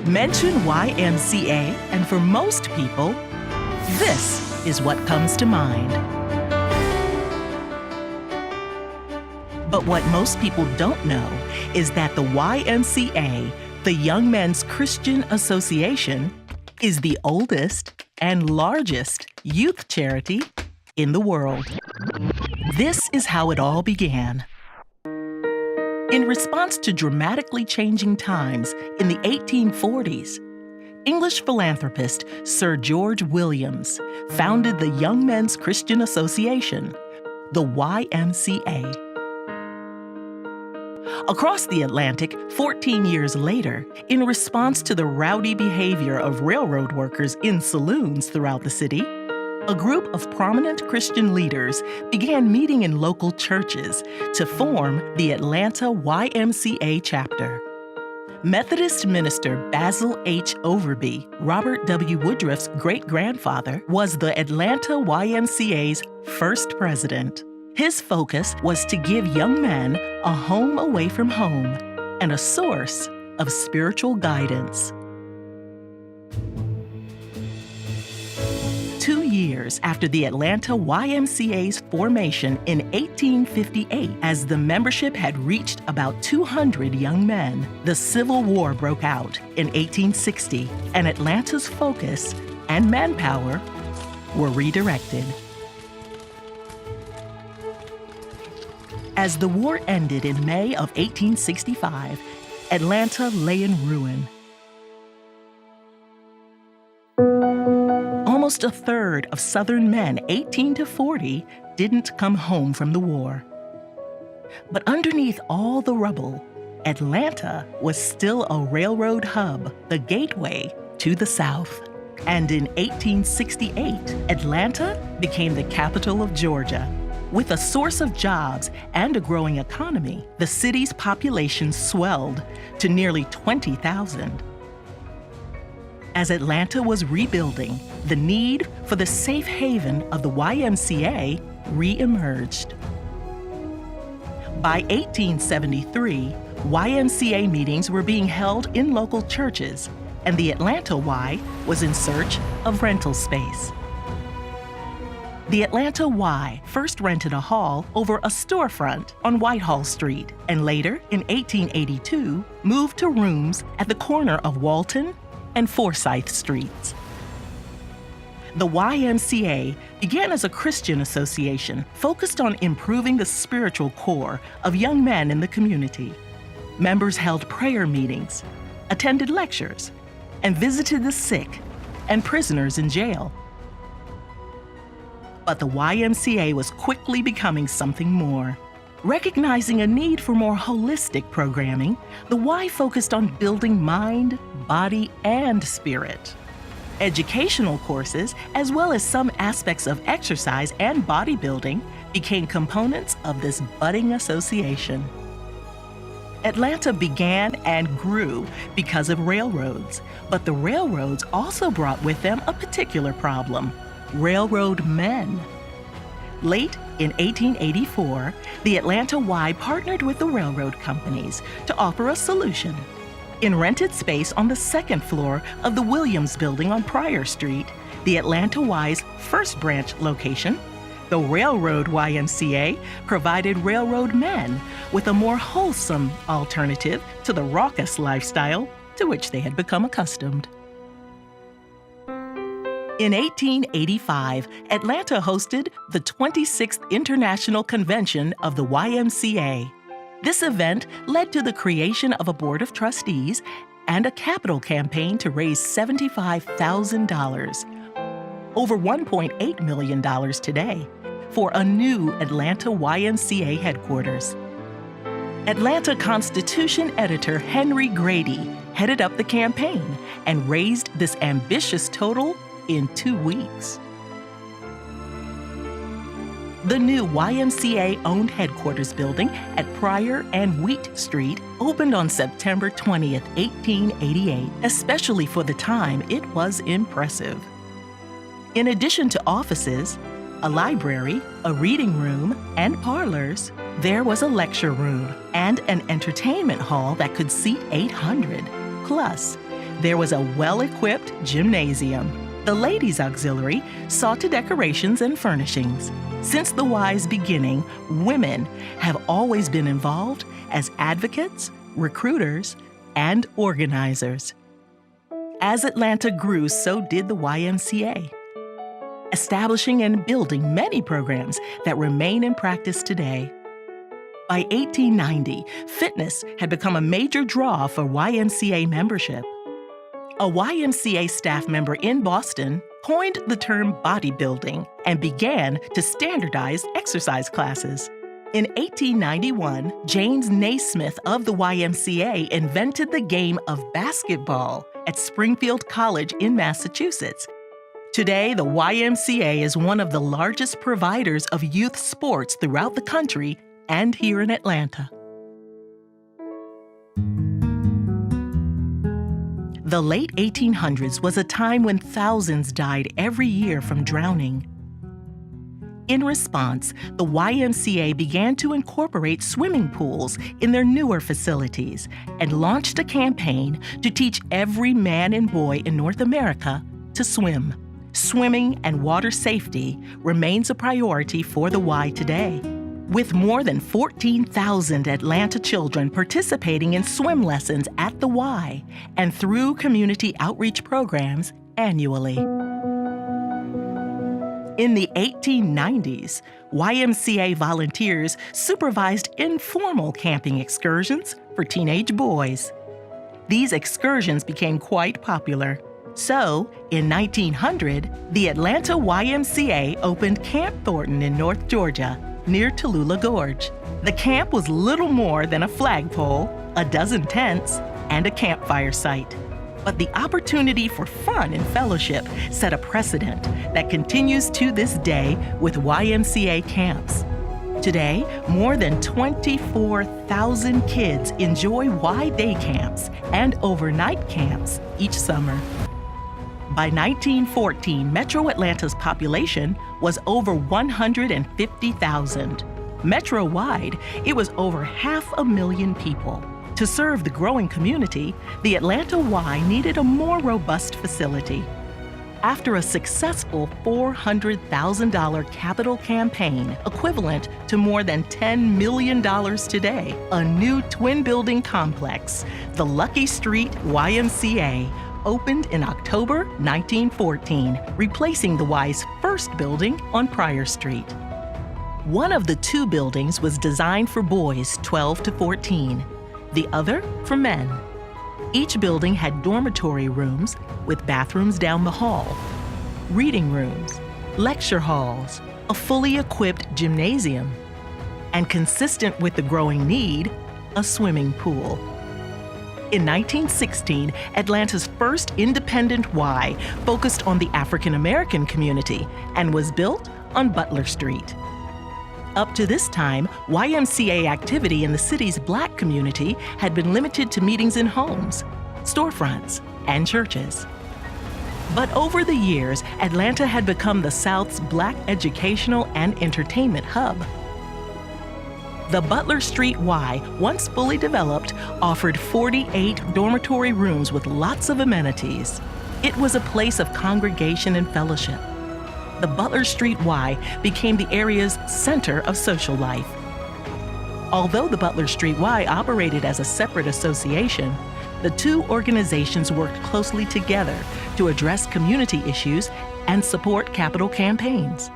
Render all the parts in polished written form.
Mention YMCA, and for most people, this is what comes to mind. But what most people don't know is that the YMCA, the Young Men's Christian Association, is the oldest and largest youth charity in the world. This is how it all began. In response to dramatically changing times in the 1840s, English philanthropist Sir George Williams founded the Young Men's Christian Association, the YMCA. Across the Atlantic, 14 years later, in response to the rowdy behavior of railroad workers in saloons throughout the city, a group of prominent Christian leaders began meeting in local churches to form the Atlanta YMCA chapter. Methodist minister Basil H. Overby, Robert W. Woodruff's great-grandfather, was the Atlanta YMCA's first president. His focus was to give young men a home away from home and a source of spiritual guidance. 2 years after the Atlanta YMCA's formation in 1858, as the membership had reached about 200 young men, the Civil War broke out in 1860, and Atlanta's focus and manpower were redirected. As the war ended in May of 1865, Atlanta lay in ruin. Almost a third of Southern men 18 to 40 didn't come home from the war. But underneath all the rubble, Atlanta was still a railroad hub, the gateway to the South. And in 1868, Atlanta became the capital of Georgia. With a source of jobs and a growing economy, the city's population swelled to nearly 20,000. As Atlanta was rebuilding, the need for the safe haven of the YMCA re-emerged. By 1873, YMCA meetings were being held in local churches, and the Atlanta Y was in search of rental space. The Atlanta Y first rented a hall over a storefront on Whitehall Street, and later, in 1882, moved to rooms at the corner of Walton and Forsyth Streets. The YMCA began as a Christian association focused on improving the spiritual core of young men in the community. Members held prayer meetings, attended lectures, and visited the sick and prisoners in jail. But the YMCA was quickly becoming something more. Recognizing a need for more holistic programming, the Y focused on building mind, body, and spirit. Educational courses, as well as some aspects of exercise and bodybuilding, became components of this budding association. Atlanta began and grew because of railroads, but the railroads also brought with them a particular problem: railroad men. Late in 1884, the Atlanta Y partnered with the railroad companies to offer a solution. In rented space on the second floor of the Williams Building on Pryor Street, the Atlanta Y's first branch location, the Railroad YMCA provided railroad men with a more wholesome alternative to the raucous lifestyle to which they had become accustomed. In 1885, Atlanta hosted the 26th International Convention of the YMCA. This event led to the creation of a board of trustees and a capital campaign to raise $75,000, over $1.8 million today, for a new Atlanta YMCA headquarters. Atlanta Constitution editor Henry Grady headed up the campaign and raised this ambitious total in 2 weeks. The new YMCA-owned headquarters building at Pryor and Wheat Street opened on September 20th, 1888. Especially for the time, it was impressive. In addition to offices, a library, a reading room, and parlors, there was a lecture room and an entertainment hall that could seat 800. Plus, There was a well-equipped gymnasium. The ladies' auxiliary saw to decorations and furnishings. Since the Y's beginning, women have always been involved as advocates, recruiters, and organizers. As Atlanta grew, so did the YMCA, establishing and building many programs that remain in practice today. By 1890, fitness had become a major draw for YMCA membership. A YMCA staff member in Boston coined the term bodybuilding and began to standardize exercise classes. In 1891, James Naismith of the YMCA invented the game of basketball at Springfield College in Massachusetts. Today, the YMCA is one of the largest providers of youth sports throughout the country and here in Atlanta. The late 1800s was a time when thousands died every year from drowning. In response, the YMCA began to incorporate swimming pools in their newer facilities and launched a campaign to teach every man and boy in North America to swim. Swimming and water safety remains a priority for the Y today, with more than 14,000 Atlanta children participating in swim lessons at the Y and through community outreach programs annually. In the 1890s, YMCA volunteers supervised informal camping excursions for teenage boys. These excursions became quite popular. So, in 1900, the Atlanta YMCA opened Camp Thornton in North Georgia, near Tallulah Gorge. The camp was little more than a flagpole, a dozen tents, and a campfire site. But the opportunity for fun and fellowship set a precedent that continues to this day with YMCA camps. Today, more than 24,000 kids enjoy Y day camps and overnight camps each summer. By 1914, Metro Atlanta's population was over 150,000. Metro-wide, it was over 500,000 people. To serve the growing community, the Atlanta Y needed a more robust facility. After a successful $400,000 capital campaign, equivalent to more than $10 million today, a new twin-building complex, the Lucky Street YMCA, opened in October 1914, replacing the Y's first building on Pryor Street. One of the two buildings was designed for boys 12 to 14, the other for men. Each building had dormitory rooms with bathrooms down the hall, reading rooms, lecture halls, a fully equipped gymnasium, and consistent with the growing need, a swimming pool. In 1916, Atlanta's first independent Y focused on the African American community and was built on Butler Street. Up to this time, YMCA activity in the city's Black community had been limited to meetings in homes, storefronts, and churches. But over the years, Atlanta had become the South's Black educational and entertainment hub. The Butler Street Y, once fully developed, offered 48 dormitory rooms with lots of amenities. It was a place of congregation and fellowship. The Butler Street Y became the area's center of social life. Although the Butler Street Y operated as a separate association, the two organizations worked closely together to address community issues and support capital campaigns.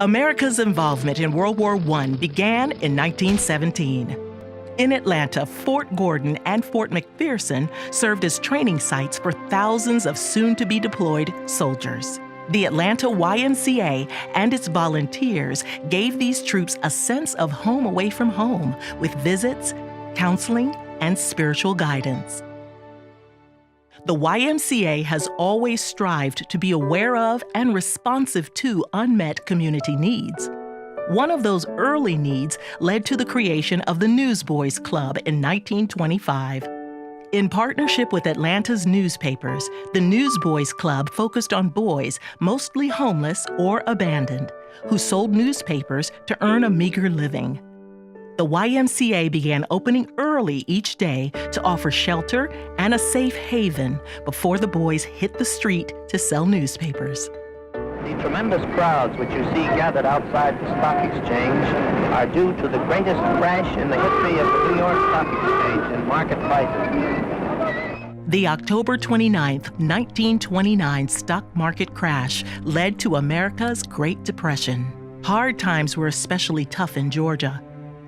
America's involvement in World War I began in 1917. In Atlanta, Fort Gordon and Fort McPherson served as training sites for thousands of soon-to-be-deployed soldiers. The Atlanta YMCA and its volunteers gave these troops a sense of home away from home with visits, counseling, and spiritual guidance. The YMCA has always strived to be aware of and responsive to unmet community needs. One of those early needs led to the creation of the Newsboys Club in 1925. In partnership with Atlanta's newspapers, the Newsboys Club focused on boys, mostly homeless or abandoned, who sold newspapers to earn a meager living. The YMCA began opening early each day to offer shelter and a safe haven before the boys hit the street to sell newspapers. The tremendous crowds which you see gathered outside the stock exchange are due to the greatest crash in the history of the New York Stock Exchange in market prices. The October 29, 1929 stock market crash led to America's Great Depression. Hard times were especially tough in Georgia.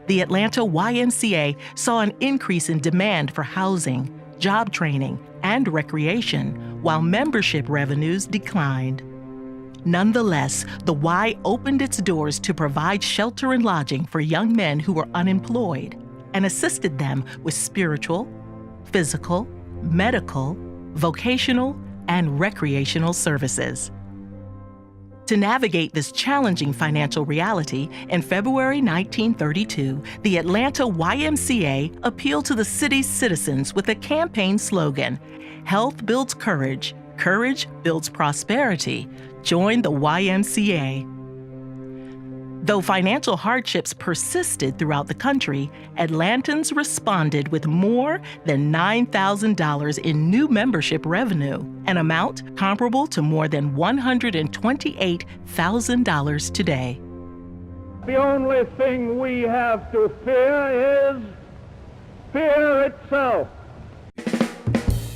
The Atlanta YMCA saw an increase in demand for housing, job training, and recreation, while membership revenues declined. Nonetheless, the Y opened its doors to provide shelter and lodging for young men who were unemployed and assisted them with spiritual, physical, medical, vocational, and recreational services. To navigate this challenging financial reality, in February 1932, the Atlanta YMCA appealed to the city's citizens with a campaign slogan, "Health builds courage, courage builds prosperity. Join the YMCA." Though financial hardships persisted throughout the country, Atlantans responded with more than $9,000 in new membership revenue, an amount comparable to more than $128,000 today. The only thing we have to fear is fear itself.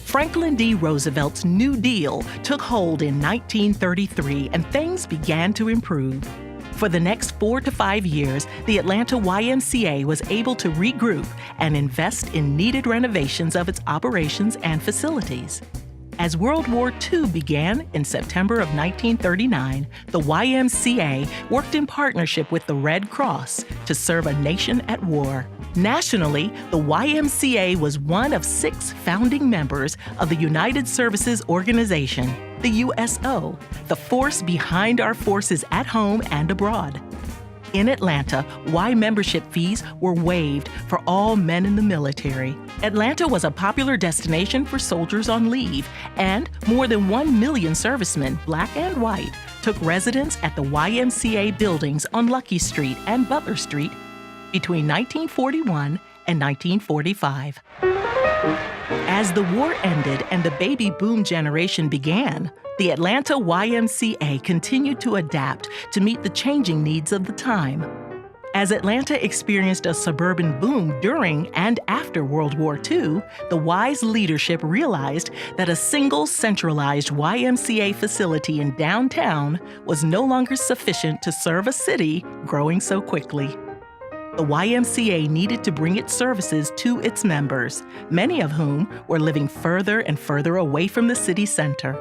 Franklin D. Roosevelt's New Deal took hold in 1933, and things began to improve. For the next 4 to 5 years, the Atlanta YMCA was able to regroup and invest in needed renovations of its operations and facilities. As World War II began in September of 1939, the YMCA worked in partnership with the Red Cross to serve a nation at war. Nationally, the YMCA was one of 6 founding members of the United Services Organization, the USO, the force behind our forces at home and abroad. In Atlanta, Y membership fees were waived for all men in the military. Atlanta was a popular destination for soldiers on leave, and more than 1 million servicemen, black and white, took residence at the YMCA buildings on Lucky Street and Butler Street between 1941 and 1945. As the war ended and the baby boom generation began, the Atlanta YMCA continued to adapt to meet the changing needs of the time. As Atlanta experienced a suburban boom during and after World War II, the Y's leadership realized that a single centralized YMCA facility in downtown was no longer sufficient to serve a city growing so quickly. The YMCA needed to bring its services to its members, many of whom were living further and further away from the city center.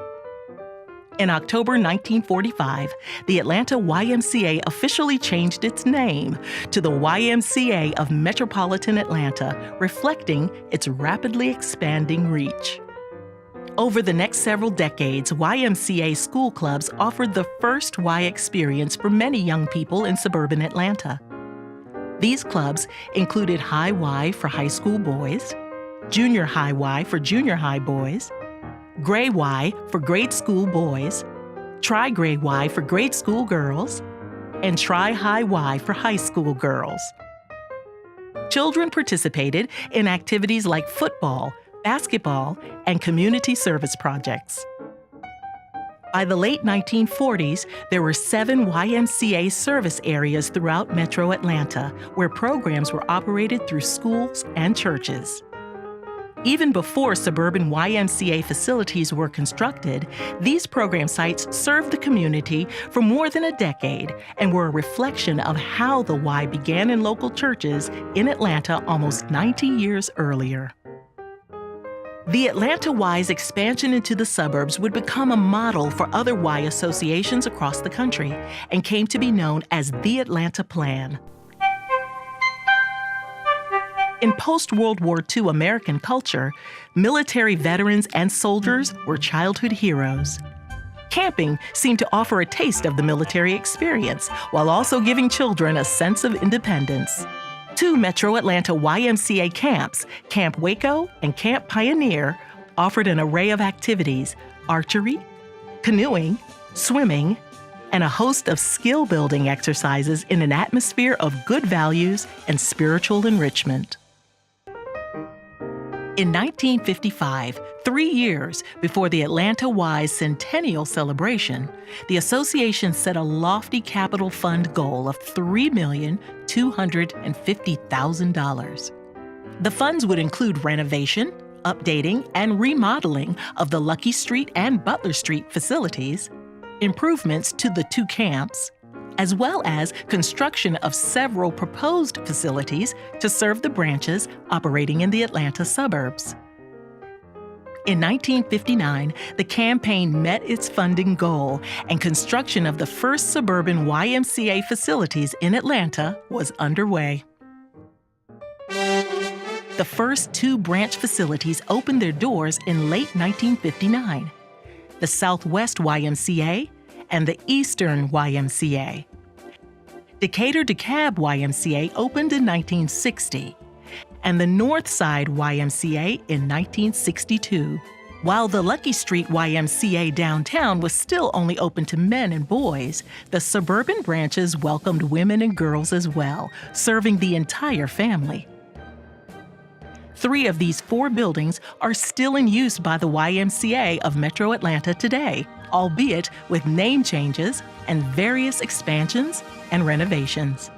In October 1945, the Atlanta YMCA officially changed its name to the YMCA of Metropolitan Atlanta, reflecting its rapidly expanding reach. Over the next several decades, YMCA school clubs offered the first Y experience for many young people in suburban Atlanta. These clubs included High Y for high school boys, Junior High Y for junior high boys, Gray Y for grade school boys, Tri-Gray Y for grade school girls, and Tri-High Y for high school girls. Children participated in activities like football, basketball, and community service projects. By the late 1940s, there were 7 YMCA service areas throughout Metro Atlanta, where programs were operated through schools and churches. Even before suburban YMCA facilities were constructed, these program sites served the community for more than a decade and were a reflection of how the Y began in local churches in Atlanta almost 90 years earlier. The Atlanta Y's expansion into the suburbs would become a model for other Y associations across the country and came to be known as the Atlanta Plan. In post-World War II American culture, military veterans and soldiers were childhood heroes. Camping seemed to offer a taste of the military experience while also giving children a sense of independence. 2 Metro Atlanta YMCA camps, Camp Waco and Camp Pioneer, offered an array of activities: archery, canoeing, swimming, and a host of skill-building exercises in an atmosphere of good values and spiritual enrichment. In 1955, 3 years before the Atlanta Y's centennial celebration, the association set a lofty capital fund goal of $3,250,000. The funds would include renovation, updating, and remodeling of the Lucky Street and Butler Street facilities, improvements to the 2 camps, as well as construction of several proposed facilities to serve the branches operating in the Atlanta suburbs. In 1959, the campaign met its funding goal, and construction of the first suburban YMCA facilities in Atlanta was underway. The first 2 branch facilities opened their doors in late 1959, the Southwest YMCA and the Eastern YMCA. Decatur DeKalb YMCA opened in 1960, and the North Side YMCA in 1962. While the Lucky Street YMCA downtown was still only open to men and boys, the suburban branches welcomed women and girls as well, serving the entire family. 3 of these 4 buildings are still in use by the YMCA of Metro Atlanta today, albeit with name changes and various expansions and renovations.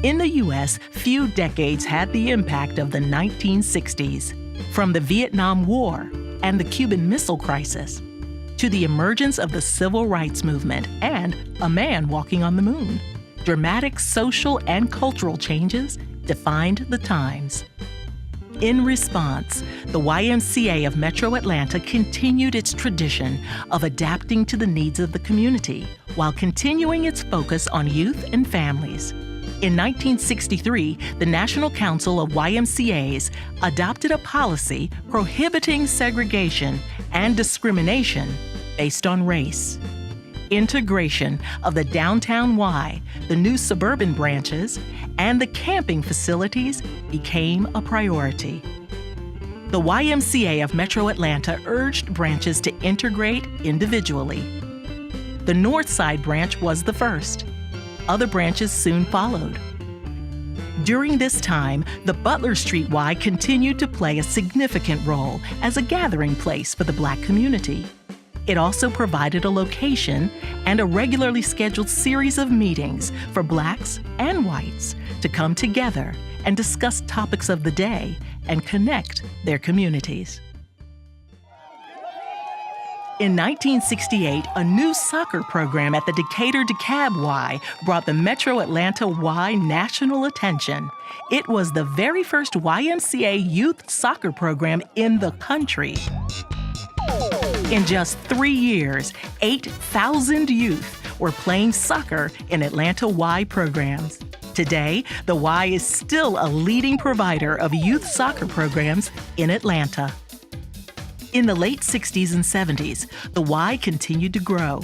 In the U.S., few decades had the impact of the 1960s, from the Vietnam War and the Cuban Missile Crisis, to the emergence of the Civil Rights Movement and a man walking on the moon. Dramatic social and cultural changes defined the times. In response, the YMCA of Metro Atlanta continued its tradition of adapting to the needs of the community while continuing its focus on youth and families. In 1963, the National Council of YMCAs adopted a policy prohibiting segregation and discrimination based on race. Integration of the Downtown Y, the new suburban branches, and the camping facilities became a priority. The YMCA of Metro Atlanta urged branches to integrate individually. The North Side branch was the first. Other branches soon followed. During this time, the Butler Street Y continued to play a significant role as a gathering place for the Black community. It also provided a location and a regularly scheduled series of meetings for Blacks and whites to come together and discuss topics of the day and connect their communities. In 1968, a new soccer program at the Decatur DeKalb Y brought the Metro Atlanta Y national attention. It was the very first YMCA youth soccer program in the country. In just 3 years, 8,000 youth were playing soccer in Atlanta Y programs. Today, the Y is still a leading provider of youth soccer programs in Atlanta. In the late 60s and 70s, the Y continued to grow.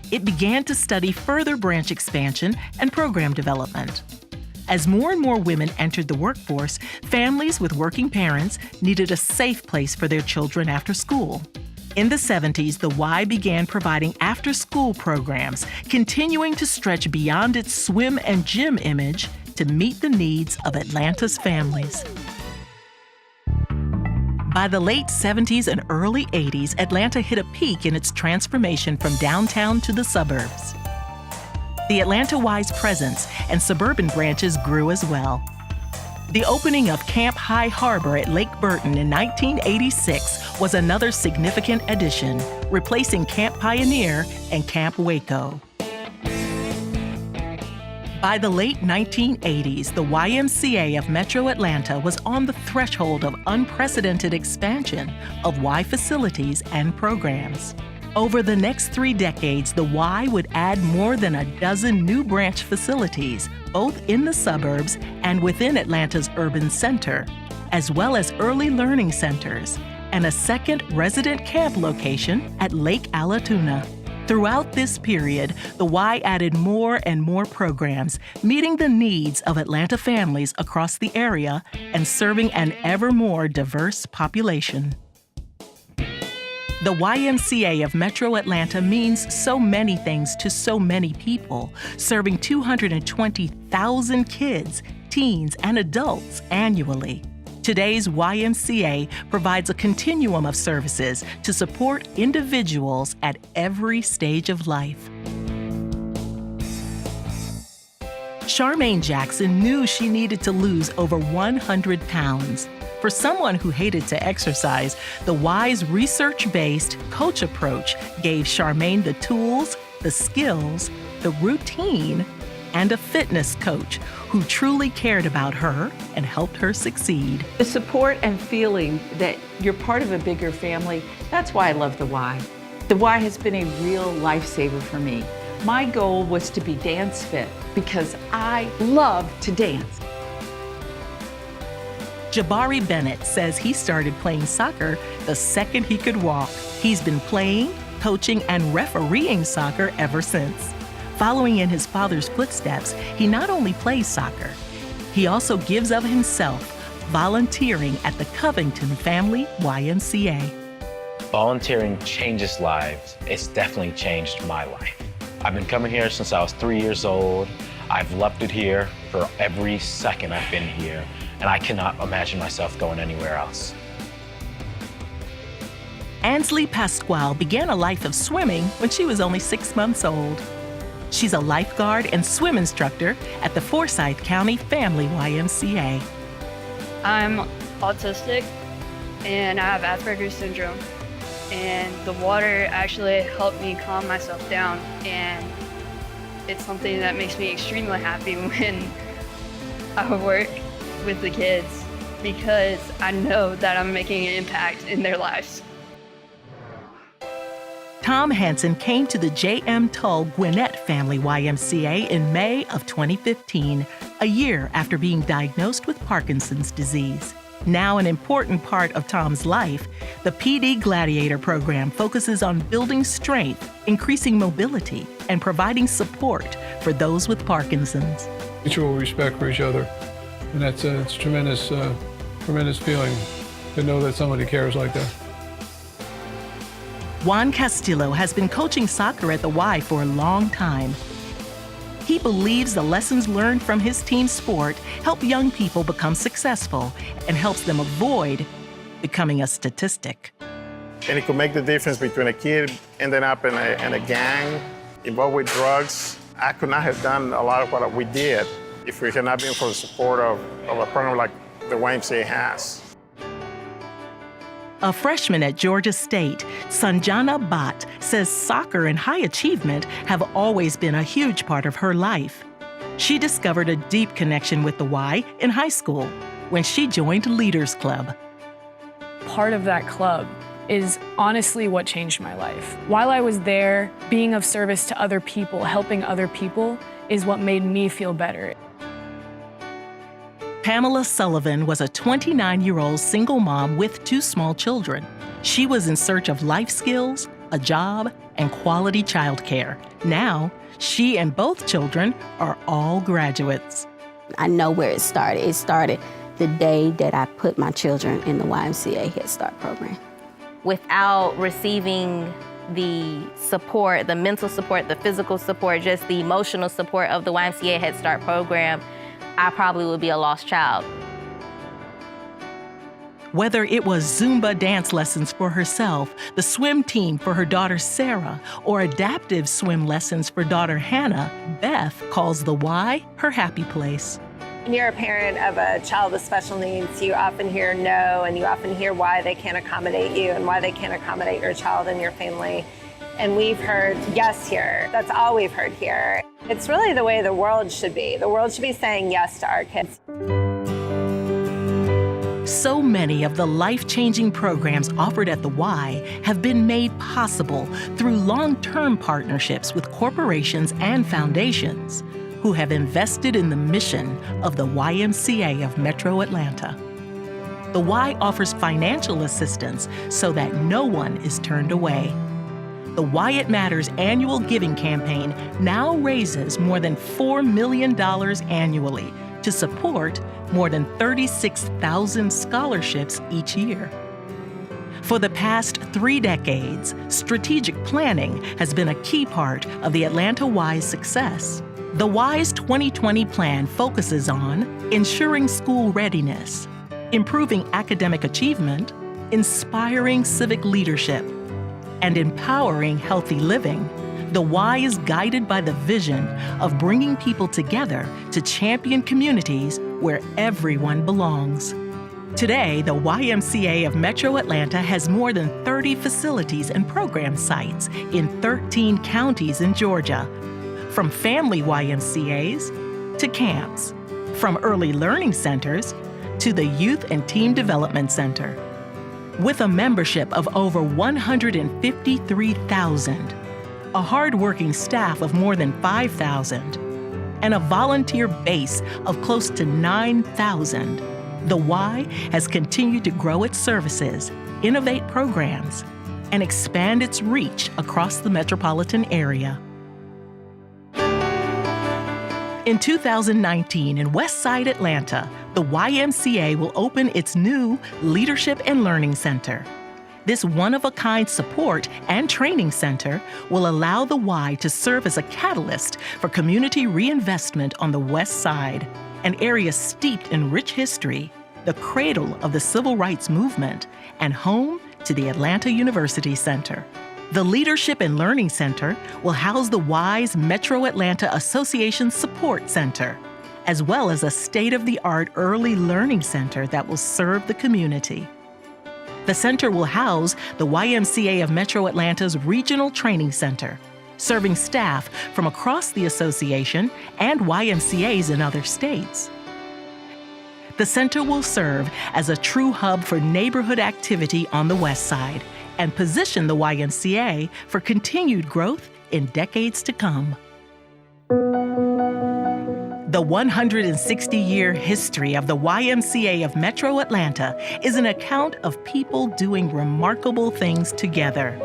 It began to study further branch expansion and program development. As more and more women entered the workforce, families with working parents needed a safe place for their children after school. In the 70s, the Y began providing after-school programs, continuing to stretch beyond its swim and gym image to meet the needs of Atlanta's families. By the late 70s and early 80s, Atlanta hit a peak in its transformation from downtown to the suburbs. The Atlanta Y's presence and suburban branches grew as well. The opening of Camp High Harbor at Lake Burton in 1986 was another significant addition, replacing Camp Pioneer and Camp Waco. By the late 1980s, the YMCA of Metro Atlanta was on the threshold of unprecedented expansion of Y facilities and programs. Over the next 3 decades, the Y would add more than a dozen new branch facilities, both in the suburbs and within Atlanta's urban center, as well as early learning centers, and a second resident camp location at Lake Allatoona. Throughout this period, the Y added more and more programs, meeting the needs of Atlanta families across the area and serving an ever more diverse population. The YMCA of Metro Atlanta means so many things to so many people, serving 220,000 kids, teens, and adults annually. Today's YMCA provides a continuum of services to support individuals at every stage of life. Charmaine Jackson knew she needed to lose over 100 pounds. For someone who hated to exercise, the Y's research-based coach approach gave Charmaine the tools, the skills, the routine, and a fitness coach who truly cared about her and helped her succeed. The support and feeling that you're part of a bigger family, that's why I love the Y. The Y has been a real lifesaver for me. My goal was to be dance fit because I love to dance. Jabari Bennett says he started playing soccer the second he could walk. He's been playing, coaching, and refereeing soccer ever since. Following in his father's footsteps, he not only plays soccer, he also gives of himself, volunteering at the Covington Family YMCA. Volunteering changes lives. It's definitely changed my life. I've been coming here since I was 3 years old. I've loved it here for every second I've been here, and I cannot imagine myself going anywhere else. Ansley Pasquale began a life of swimming when she was only 6 months old. She's a lifeguard and swim instructor at the Forsyth County Family YMCA. I'm autistic and I have Asperger's syndrome. And the water actually helped me calm myself down. And it's something that makes me extremely happy when I work with the kids because I know that I'm making an impact in their lives. Tom Hansen came to the J.M. Tull Gwinnett Family YMCA in May of 2015, a year after being diagnosed with Parkinson's disease. Now an important part of Tom's life, the PD Gladiator program focuses on building strength, increasing mobility, and providing support for those with Parkinson's. Mutual respect for each other, and it's tremendous feeling to know that somebody cares like that. Juan Castillo has been coaching soccer at the Y for a long time. He believes the lessons learned from his team sport help young people become successful and helps them avoid becoming a statistic. And it could make the difference between a kid ending up in a gang involved with drugs. I could not have done a lot of what we did if we had not been for the support of a program like the YMCA has. A freshman at Georgia State, Sanjana Bhatt says soccer and high achievement have always been a huge part of her life. She discovered a deep connection with the Y in high school when she joined Leaders Club. Part of that club is honestly what changed my life. While I was there, being of service to other people, helping other people, is what made me feel better. Pamela Sullivan was a 29-year-old single mom with 2 small children. She was in search of life skills, a job, and quality childcare. Now, she and both children are all graduates. I know where it started. It started the day that I put my children in the YMCA Head Start program. Without receiving the support, the mental support, the physical support, just the emotional support of the YMCA Head Start program, I probably would be a lost child. Whether it was Zumba dance lessons for herself, the swim team for her daughter Sarah, or adaptive swim lessons for daughter Hannah, Beth calls the Y her happy place. When you're a parent of a child with special needs, you often hear no, and you often hear why they can't accommodate you and why they can't accommodate your child and your family. And we've heard yes here. That's all we've heard here. It's really the way the world should be. The world should be saying yes to our kids. So many of the life-changing programs offered at the Y have been made possible through long-term partnerships with corporations and foundations who have invested in the mission of the YMCA of Metro Atlanta. The Y offers financial assistance so that no one is turned away. The Why It Matters annual giving campaign now raises more than $4 million annually to support more than 36,000 scholarships each year. For the past 3 decades, strategic planning has been a key part of the Atlanta Y's success. The Y's 2020 plan focuses on ensuring school readiness, improving academic achievement, inspiring civic leadership, and empowering healthy living. The Y is guided by the vision of bringing people together to champion communities where everyone belongs. Today, the YMCA of Metro Atlanta has more than 30 facilities and program sites in 13 counties in Georgia, from family YMCAs to camps, from early learning centers to the Youth and Team Development Center. With a membership of over 153,000, a hardworking staff of more than 5,000, and a volunteer base of close to 9,000, the Y has continued to grow its services, innovate programs, and expand its reach across the metropolitan area. In 2019, in Westside Atlanta, the YMCA will open its new Leadership and Learning Center. This one-of-a-kind support and training center will allow the Y to serve as a catalyst for community reinvestment on the West Side, an area steeped in rich history, the cradle of the civil rights movement, and home to the Atlanta University Center. The Leadership and Learning Center will house the Y's Metro Atlanta Association Support Center, as well as a state-of-the-art early learning center that will serve the community. The center will house the YMCA of Metro Atlanta's Regional Training Center, serving staff from across the association and YMCAs in other states. The center will serve as a true hub for neighborhood activity on the West Side and position the YMCA for continued growth in decades to come. The 160-year history of the YMCA of Metro Atlanta is an account of people doing remarkable things together.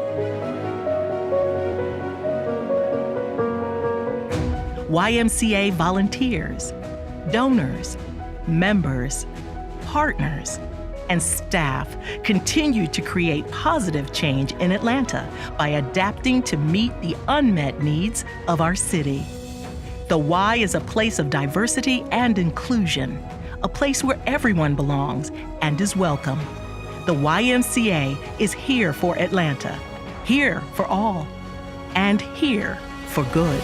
YMCA volunteers, donors, members, partners, and staff continue to create positive change in Atlanta by adapting to meet the unmet needs of our city. The Y is a place of diversity and inclusion, a place where everyone belongs and is welcome. The YMCA is here for Atlanta, here for all, and here for good.